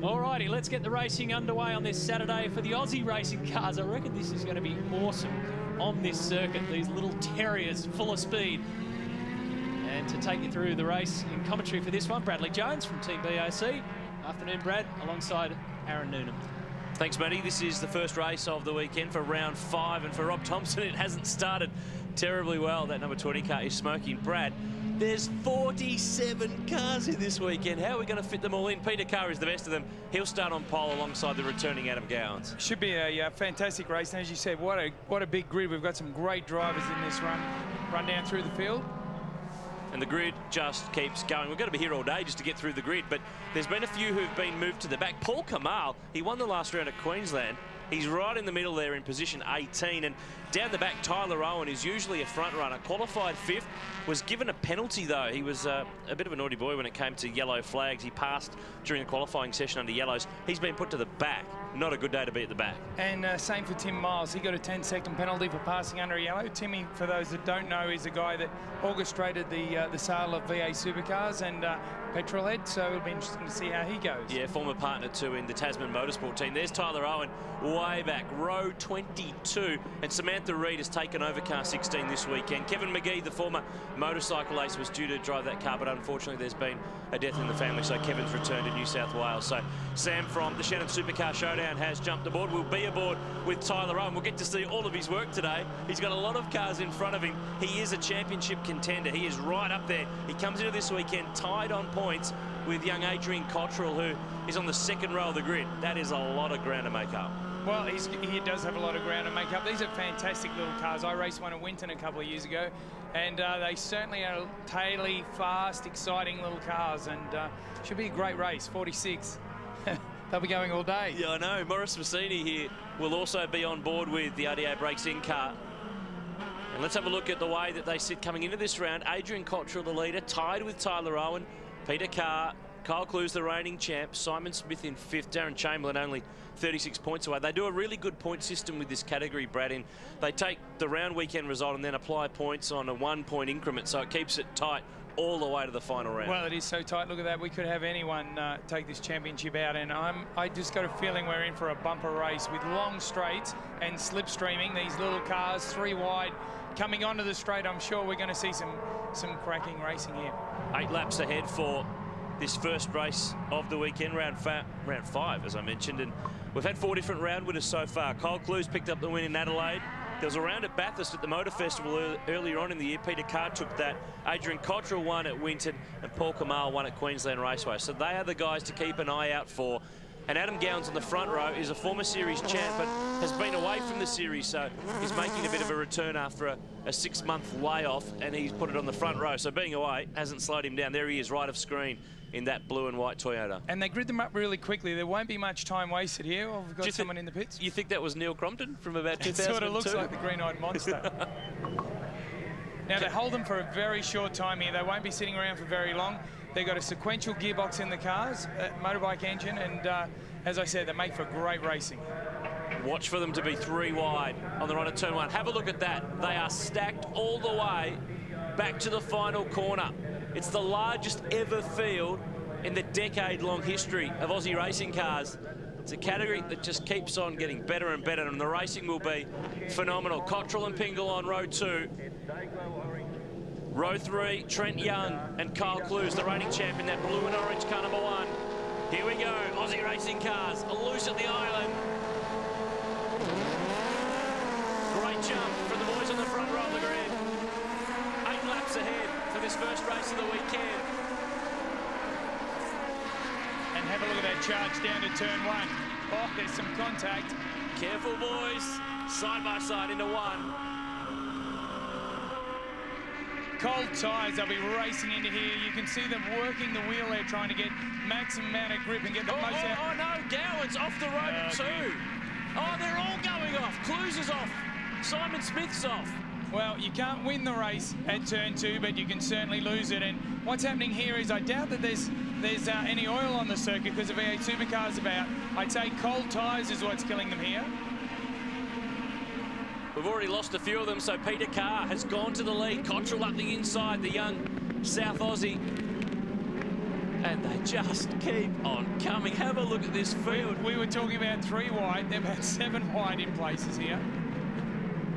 Alrighty, let's get the racing underway on this Saturday for the Aussie racing cars. I reckon this is going to be awesome on this circuit. These little terriers full of speed. And to take you through the race in commentary for this one, Bradley Jones from Team BOC. Afternoon, Brad, alongside Aaron Noonan. Thanks, Matty. This is the first race of the weekend for round 5, and for Rob Thompson, it hasn't started terribly well. That number 20 car is smoking. Brad, there's 47 cars in this weekend. How are we going to fit them all in? Peter Carr is the best of them. He'll start on pole alongside the returning Adam Gowans. Should be a fantastic race, and as you said, what a big grid. We've got some great drivers in this run down through the field. And the grid just keeps going. We're going to be here all day just to get through the grid, but there's been a few who've been moved to the back. Paul Kamal, he won the last round at Queensland. He's right in the middle there in position 18, and down the back, Tyler Owen is usually a front runner. Qualified 5th, was given a penalty though. He was a bit of a naughty boy when it came to yellow flags. He passed during the qualifying session under yellows. He's been put to the back. Not a good day to be at the back. And same for Tim Miles. He got a 10-second penalty for passing under a yellow. Timmy, for those that don't know, is a guy that orchestrated the sale of VA supercars and petrolhead, so it'll be interesting to see how he goes. Yeah, former partner too in the Tasman Motorsport team. There's Tyler Owen way back, row 22, and Samantha Reid has taken over car 16 this weekend. Kevin McGee, the former motorcycle ace, was due to drive that car, but unfortunately there's been a death in the family, so Kevin's returned to New South Wales. So Sam from the Shannon Supercar Showdown has jumped aboard. We'll be aboard with Tyler Owen. We'll get to see all of his work today. He's got a lot of cars in front of him. He is a championship contender. He is right up there. He comes into this weekend tied on points with young Adrian Cottrell, who is on the second row of the grid. That is a lot of ground to make up. Well, he does have a lot of ground to make up. These are fantastic little cars. I raced one at Winton a couple of years ago, and they certainly are taily, fast, exciting little cars, and should be a great race. 46. They'll be going all day. Yeah, I know. Maurice Massini here will also be on board with the RDA Breaks In car. And let's have a look at the way that they sit coming into this round. Adrian Cottrell, the leader, tied with Tyler Owen, Peter Carr, Kyle Clues, the reigning champ, Simon Smith in 5th, Darren Chamberlain only 36 points away. They do a really good point system with this category, Brad. In they take the round weekend result and then apply points on a 1-point increment, so it keeps it tight all the way to the final round. Well, it is so tight. Look at that. We could have anyone take this championship out, and I just got a feeling we're in for a bumper race with long straights and slipstreaming. These little cars, 3 wide, coming onto the straight. I'm sure we're going to see some cracking racing here. 8 laps ahead for this first race of the weekend, round 5, as I mentioned, and we've had 4 different round winners so far. Kyle Clues picked up the win in Adelaide. There was a round at Bathurst at the Motor Festival earlier on in the year. Peter Carr took that. Adrian Cottrell won at Winton, and Paul Kamal won at Queensland Raceway. So they are the guys to keep an eye out for. And Adam Gowans on the front row is a former series champ, but has been away from the series, so he's making a bit of a return after a 6-month layoff, and he's put it on the front row. So being away hasn't slowed him down. There he is, right of screen in that blue and white Toyota. And they grid them up really quickly. There won't be much time wasted here. Oh, we've got someone in the pits. You think that was Neil Crompton from about 2002? It sort of looks like the green-eyed monster. Now, they hold them for a very short time here. They won't be sitting around for very long. They've got a sequential gearbox in the cars, motorbike engine, and as I said, they make for great racing. Watch for them to be 3 wide on the run at turn 1. Have a look at that. They are stacked all the way back to the final corner. It's the largest ever field in the decade-long history of Aussie racing cars. It's a category that just keeps on getting better and better, and the racing will be phenomenal. Cottrell and Pingle on row 2. Row 3, Trent Young and Kyle Clues, the reigning champ in that blue and orange car number 1. Here we go, Aussie racing cars, loose at the island. Great jump from the boys on the front row of the grid. 8 laps ahead for this first race of the weekend. And have a look at that charge down to turn 1. Oh, there's some contact. Careful, boys. Side by side into 1. Cold tyres, they'll be racing into here. You can see them working the wheel there, trying to get maximum amount of grip and get the most out. Oh, no, Gowans off the road too. Oh, they're all going off. Clues is off. Simon Smith's off. Well, you can't win the race at turn 2, but you can certainly lose it. And what's happening here is I doubt that there's any oil on the circuit because of V8 supercars about. I'd say cold tyres is what's killing them here. We've already lost a few of them, so Peter Carr has gone to the lead. Cottrell up the inside, the young South Aussie. And they just keep on coming. Have a look at this field. We were talking about 3 wide. They've had 7 wide in places here.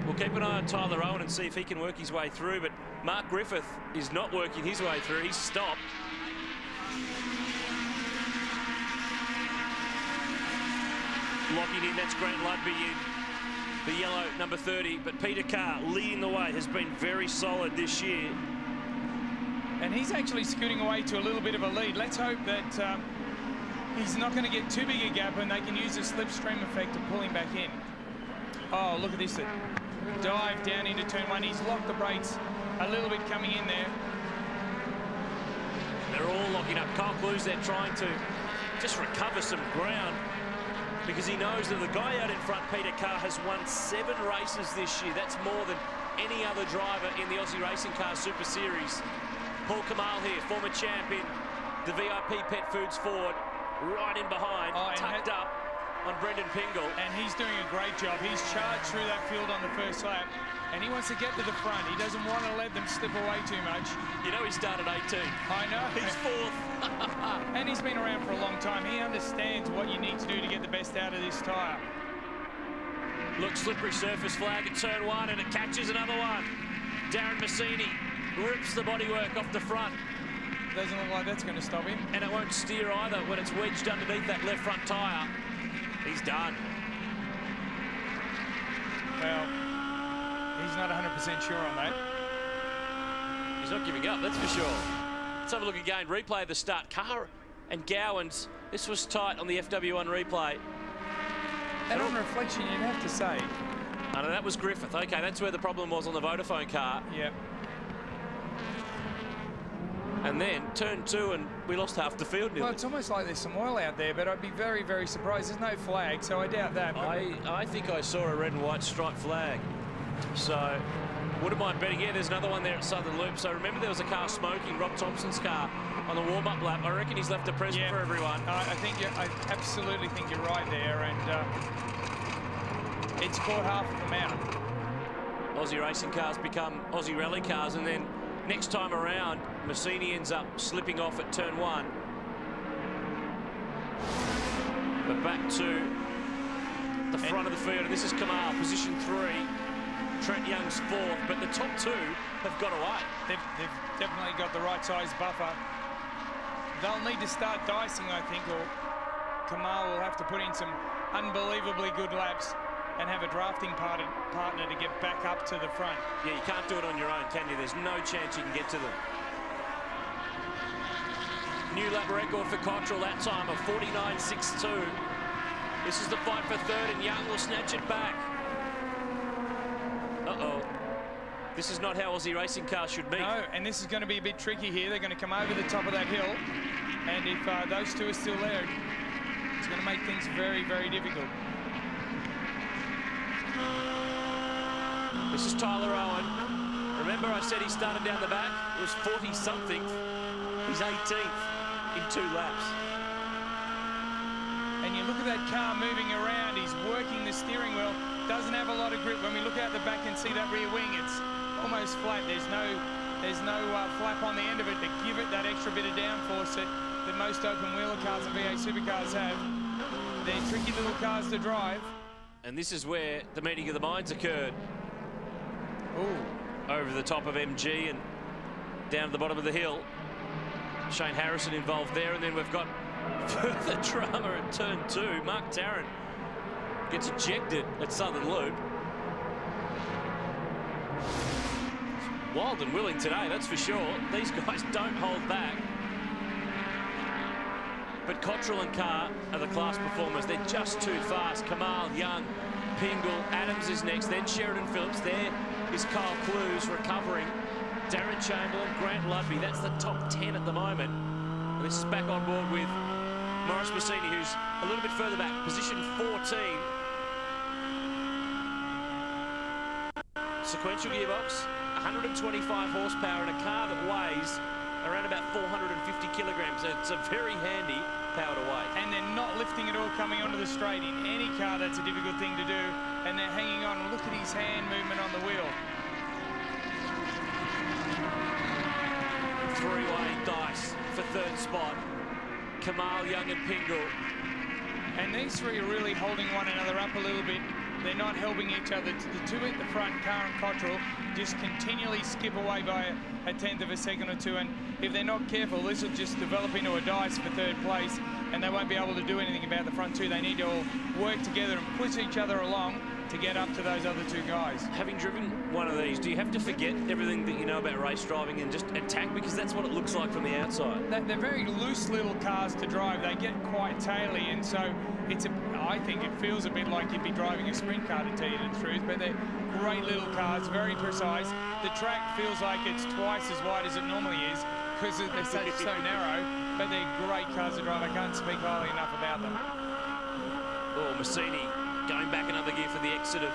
We'll keep an eye on Tyler Owen and see if he can work his way through, but Mark Griffith is not working his way through. He's stopped. Locking in, that's Grant Ludby in the yellow number 30, but Peter Carr leading the way, has been very solid this year. And he's actually scooting away to a little bit of a lead. Let's hope that he's not going to get too big a gap and they can use the slipstream effect to pull him back in. Oh, look at this. Dive down into turn 1. He's locked the brakes a little bit coming in there. They're all locking up. Kyle Klu's there trying to just recover some ground because he knows that the guy out in front, Peter Carr, has won 7 races this year. That's more than any other driver in the Aussie Racing Cars Super Series. Paul Kamal here, former champion, the VIP Pet Foods Ford, right in behind, tucked up on Brendan Pingle. And he's doing a great job. He's charged through that field on the first lap, and he wants to get to the front. He doesn't want to let them slip away too much. You know he started 18. I know. He's 4th. And he's been around for a long time. He understands what you need to do to get the best out of this tyre. Look, slippery surface flag at turn 1, and it catches another one. Darren Massini rips the bodywork off the front. Doesn't look like that's going to stop him. And it won't steer either when it's wedged underneath that left front tyre. He's done. Well, he's not 100% sure on that. He's not giving up, that's for sure. Let's have a look again. Replay of the start. Carr and GOWANS. This was tight on the FW1 replay. And on reflection, you'd have to say. Oh, no, that was Griffith. Okay, that's where the problem was on the Vodafone car. Yep. And then turn 2 and we lost half the field. Well, it's almost like there's some oil out there, but I'd be very, very surprised. There's no flag, so I doubt that. I think I saw a red and white striped flag. So, wouldn't mind betting. Yeah, there's another one there at Southern Loop. So remember there was a car smoking, Rob Thompson's car, on the warm-up lap. I reckon he's left a present for everyone. I absolutely think you're right there, and it's caught half of them out. Aussie Racing Cars become Aussie Rally Cars, and then next time around, Massini ends up slipping off at turn 1. But back to the front of the field, and this is Kamal, position 3. Trent Young's 4th, but the top 2 have got away. They've definitely got the right size buffer. They'll need to start dicing, I think, or Kamal will have to put in some unbelievably good laps and have a drafting partner to get back up to the front. Yeah, you can't do it on your own, can you? There's no chance you can get to them. New lap record for Cottrell, that time of 49.62. This is the fight for 3rd, and Young will snatch it back. Uh-oh. This is not how Aussie Racing Cars should be. No, and this is going to be a bit tricky here. They're going to come over the top of that hill, and if those 2 are still there, it's going to make things very, very difficult. This is Tyler Owen. Remember I said he started down the back? It was 40-something. He's 18th in 2 laps. And you look at that car moving around. He's working the steering wheel. Doesn't have a lot of grip. When we look out the back and see that rear wing, it's almost flat. There's no flap on the end of it to give it that extra bit of downforce that most open wheeler cars and V8 supercars have. They're tricky little cars to drive. And this is where the meeting of the minds occurred. Ooh. Over the top of MG and down to the bottom of the hill. Shane Harrison involved there, and then we've got further drama at turn 2. Mark Tarrant gets ejected at Southern Loop. Wild and willing today, that's for sure. These guys don't hold back. But Cottrell and Carr are the class performers. They're just too fast. Kamal, Young, Pingle, Adams is next, then Sheridan Phillips. There is Kyle Klu's recovering. Darren Chamberlain, Grant Ludby. That's the top 10 at the moment. And this is back on board with Maurice Massini, who's a little bit further back, position 14. Sequential gearbox, 125 horsepower, and a car that weighs around about 450 kilograms. It's a very handy power to weight. And they're not lifting it all coming onto the straight. In any car, that's a difficult thing to do. And they're hanging on. Look at his hand movement on the wheel. 3-way dice for 3rd spot. Kamal, Young and Pingle. And these three are really holding one another up a little bit. They're not helping each other. The two at the front, Carr and Cottrell, just continually skip away by a tenth of a second or two. And if they're not careful, this will just develop into a dice for third place, and they won't be able to do anything about the front two. They need to all work together and push each other along to get up to those other two guys. Having driven one of these, do you have to forget everything that you know about race driving and just attack? Because that's what it looks like from the outside. They're very loose little cars to drive. They get quite taily, and so I think it feels a bit like you'd be driving a sprint car, to tell you the truth, but they're great little cars, very precise. The track feels like it's twice as wide as it normally is because they're so narrow, but they're great cars to drive. I can't speak highly enough about them. Oh, Massini going back another gear for the exit of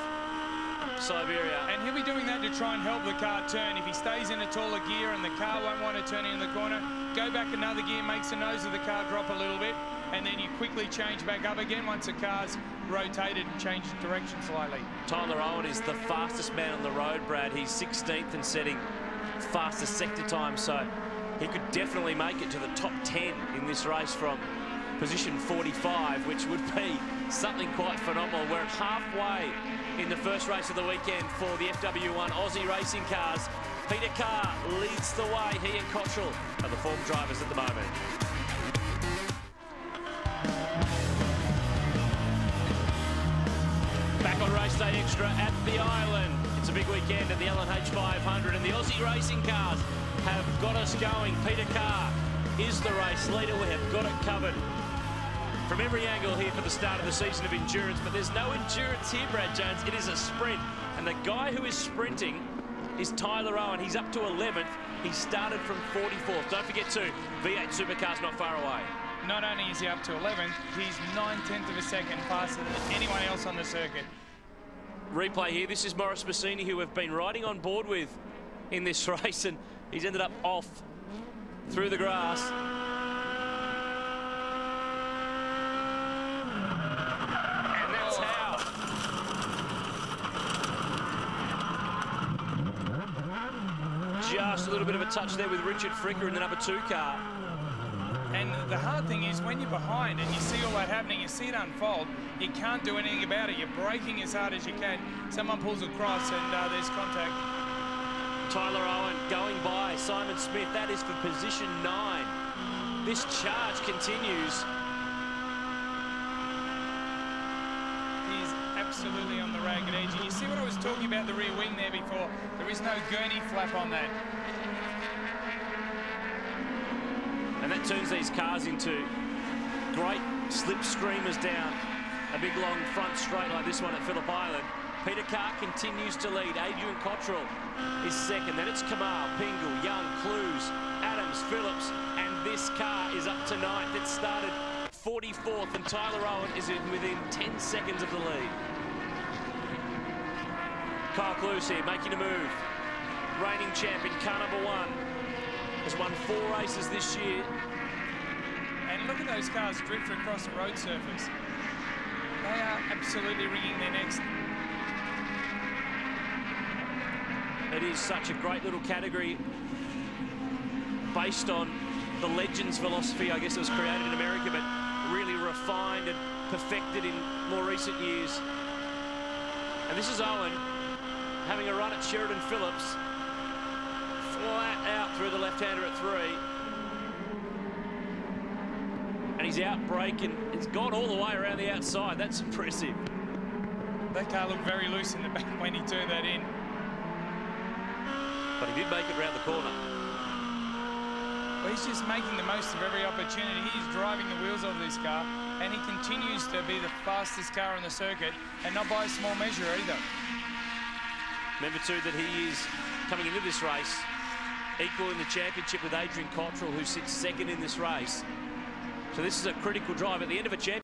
Siberia. And he'll be doing that to try and help the car turn. If he stays in a taller gear and the car won't want to turn in the corner, go back another gear, makes the nose of the car drop a little bit, and then you quickly change back up again once the car's rotated and changed direction slightly. Tyler Owen is the fastest man on the road, Brad. He's 16th and setting fastest sector time, so he could definitely make it to the top 10 in this race from position 45, which would be something quite phenomenal. We're halfway in the first race of the weekend for the FW1 Aussie Racing Cars. Peter Carr leads the way. He and Cottrell are the form drivers at the moment. Back on race day extra at the Island. It's a big weekend at the LNH 500, and the Aussie Racing Cars have got us going. Peter Carr is the race leader. We have got it covered from every angle here for the start of the season of endurance, but there's no endurance here, Brad Jones. It is a sprint, and the guy who is sprinting is Tyler Owen. He's up to 11th. He started from 44th. Don't forget too, V8 Supercars not far away. Not only is he up to 11th, he's 9/10 of a second faster than anyone else on the circuit. Replay here. This is Maurice Massini, who we've been riding on board with in this race, and he's ended up off through the grass. And that's how. Just a little bit of a touch there with Richard Fricker in the number 2 car. And the hard thing is when you're behind and you see all that happening, you see it unfold, you can't do anything about it. You're braking as hard as you can. Someone pulls across and there's contact. Tyler Owen going by Simon Smith. That is for position 9. This charge continues. He's absolutely on the ragged edge. And you see what I was talking about the rear wing there before? There is no gurney flap on that. And that turns these cars into great slip streamers down a big long front straight like this one at Phillip Island. Peter Carr continues to lead. Adrian Cottrell is second. Then it's Kamal, Pingle, Young, Clues, Adams, Phillips, and this car is up to 9th. It started 44th, and Tyler Owen is within 10 seconds of the lead. Kyle Clues here making a move. Reigning champion, car number 1. Has won 4 races this year. And look at those cars drift across the road surface. They are absolutely wringing their necks. It is such a great little category based on the Legends philosophy. I guess it was created in America, but really refined and perfected in more recent years. And this is Owen having a run at Sheridan Phillips. Flat out through the left-hander at 3. And he's out braking. It's gone all the way around the outside. That's impressive. That car looked very loose in the back when he turned that in. But he did make it around the corner. Well, he's just making the most of every opportunity. He's driving the wheels of this car, and he continues to be the fastest car on the circuit, and not by a small measure either. Remember too that he is coming into this race equal in the championship with Adrian Cottrell, who sits second in this race. So this is a critical drive at the end of a championship.